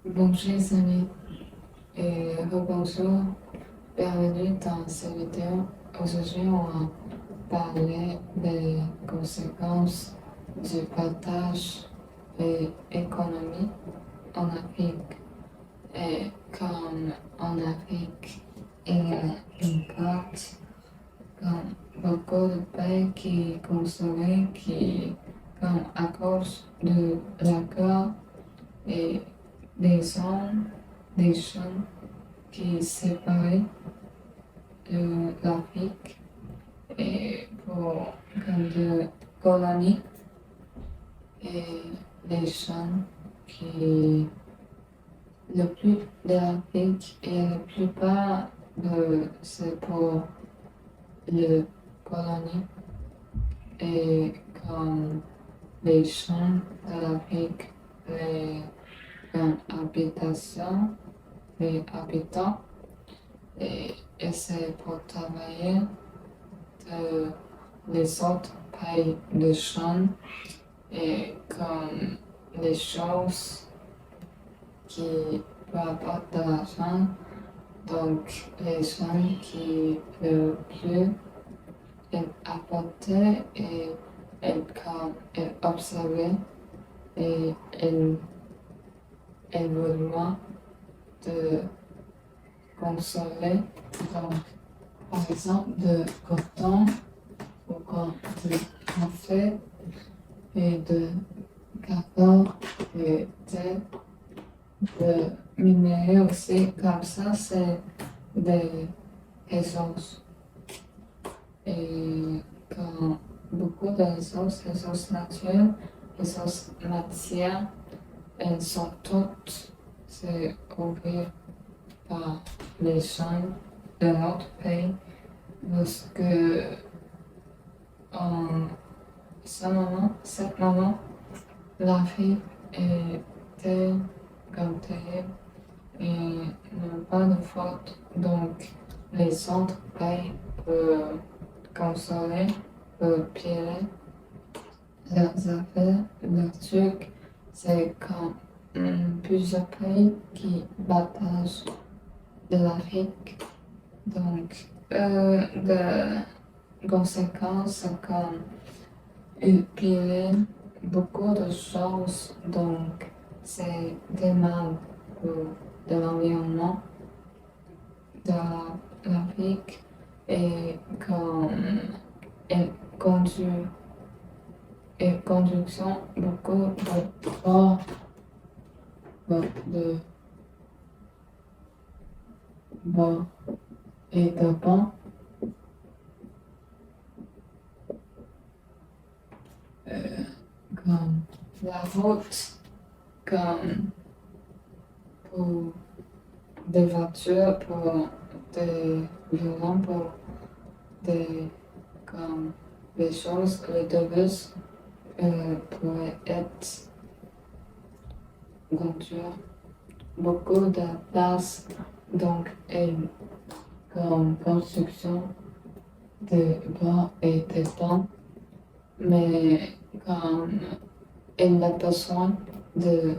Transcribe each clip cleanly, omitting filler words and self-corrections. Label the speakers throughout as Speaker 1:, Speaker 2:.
Speaker 1: Bonjour les amis et rebonjour, bienvenue dans cette vidéo. Aujourd'hui, on va parler des conséquences du partage et économie en Afrique. Et comme en Afrique, il y a une carte, comme beaucoup de pays qui consomment, qui, comme à cause de l'accord et des zones, des champs qui séparaient l'Afrique et pour comme de colonies et les champs qui le plus de l'Afrique et la plupart de c'est pour les colonies et comme les champs de l'Afrique, les habitations, les habitants et essayer pour travailler de les autres pays de champ et comme les choses qui rapportent de l'argent, donc les gens qui le plus apporter et comme observer et évoluer de consommer. Donc, par exemple, de coton ou de café et de cacao et de minéraux aussi. Comme ça, c'est des ressources. Et quand beaucoup de ressources naturelles, ressources matières, elles sont toutes c'est ouvertes par les gens de notre pays parce que en ce moment, l'Afrique était comme terrible et n'a pas de faute. Donc, les autres pays peuvent consommer, peuvent piller leurs affaires, leurs trucs. C'est comme plusieurs pays qui partagent de l'Afrique. Donc, de conséquences, c'est comme piller beaucoup de choses. Donc, c'est des mal pour de l'environnement de l'Afrique et comme elle conduit et conduction beaucoup de ports de bois et de pont comme la route comme pour des voitures, pour des violons, pour des comme des choses, les devises pourraient être voitures, beaucoup de place donc et comme construction de bois et de ponts, mais comme il a besoin de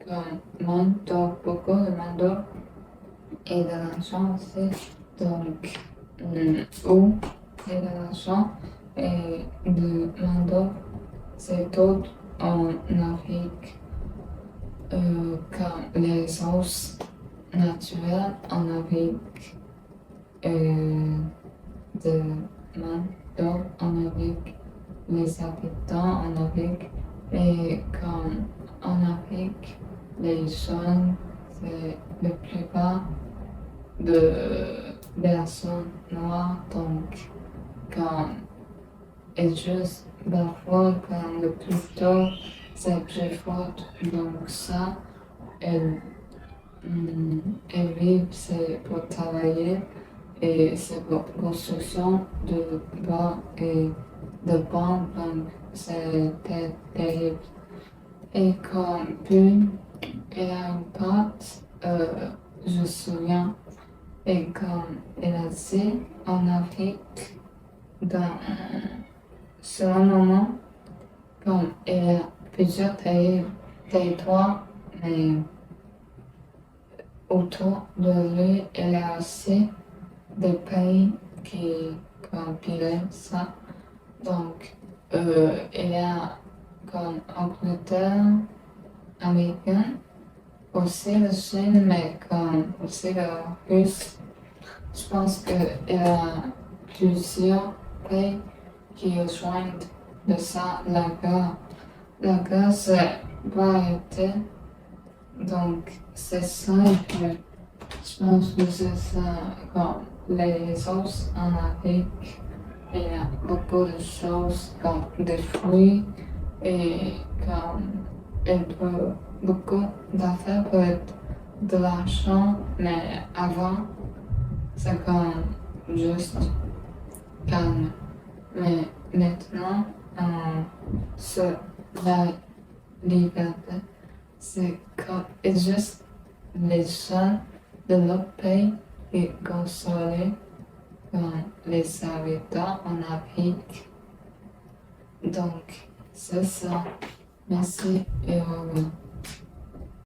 Speaker 1: comme main-d'œuvre, beaucoup de main-d'œuvre et de l'argent aussi. Donc, où et de l'argent et de main-d'œuvre, c'est tout en Afrique. Comme les ressources naturelles en Afrique, de main-d'œuvre en Afrique, les habitants en Afrique, et comme en Afrique, les jeunes, c'est la plupart de personnes noires, donc quand et juste parfois quand le plus tôt c'est plus fort, donc ça, elles, elles vivent c'est pour travailler et c'est pour construction de bois et de bombes, donc c'est terrible. Et comme puis, il y a une part, je me souviens, et comme elle a dit en Afrique, dans ce moment, comme il y a plusieurs territoires, mais autour de lui, il y a aussi des pays qui compilaient ça. Donc, il y a comme Angleterre, américaine, aussi la Chine, mais comme aussi la Russe. Je pense qu'il y a plusieurs pays qui rejoignent de ça la guerre. La guerre, c'est pas arrêté. Donc, c'est ça que je pense que c'est ça comme les os en Afrique. Il y a beaucoup de choses comme des fruits et comme beaucoup d'affaires peuvent être de l'argent, mais avant, c'est comme juste calme. Mais maintenant, c'est la liberté. C'est comme, it's juste les gens de notre pays qui consolaient comme les habitants en Afrique. Donc, c'est ça. Merci et au revoir.